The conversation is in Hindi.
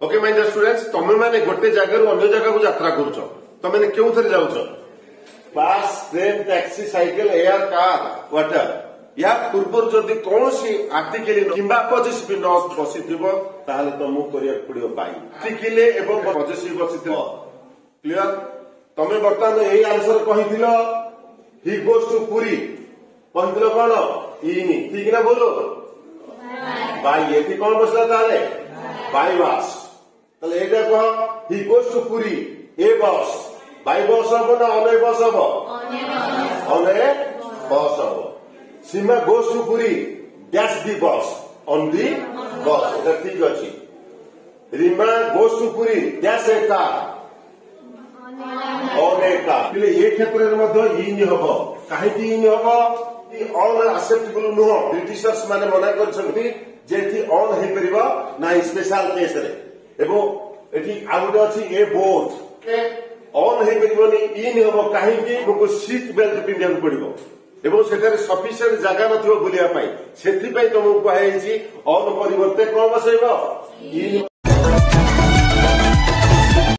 ओके माय डियर स्टूडेंट्स, तुम मैंने गोटे जगह अन्य जगह को यात्रा करुच, तुम मैंने क्यों थे जाऊच? बस, train, taxi, cycle, air, car, whatever. या पूर्व जदि कौन सी आर्टिकल किंबा पॉजिटिव न बसी ताहले तुमको करिया पड़ियो बाई आर्टिकल एवं पॉजिटिव बसी क्लियर। तमे बर्तमान यही आंसर कहिथिलो ही गोस टू पुरी कहिथिलो कोन इनी ठीक ना बोलो बाई एथि कोन बसला ताले बाई बस ताले एटा कह ही गोस टू पुरी ए बस बाई बस हबो ना अने बस हबो अने बस हबो। Seema goes to Puri dash the bus on the bus एटा ठीक अछि। Rima goes to Puri dash a car ये क्षेत्र में हम कहीं हम ऑन आसेप्टेबल नुह ब्रिटिशर्स माने मना कर ऑन ना स्पेशल केस अच्छी ए बोट ऑन इन हम कहीं सीट बेल्ट पिंधा पड़ो एवं सफिसीयंट जगह न बुलाई से तुमको कहुई ऑन परिवर्ते कौन बसैब इन।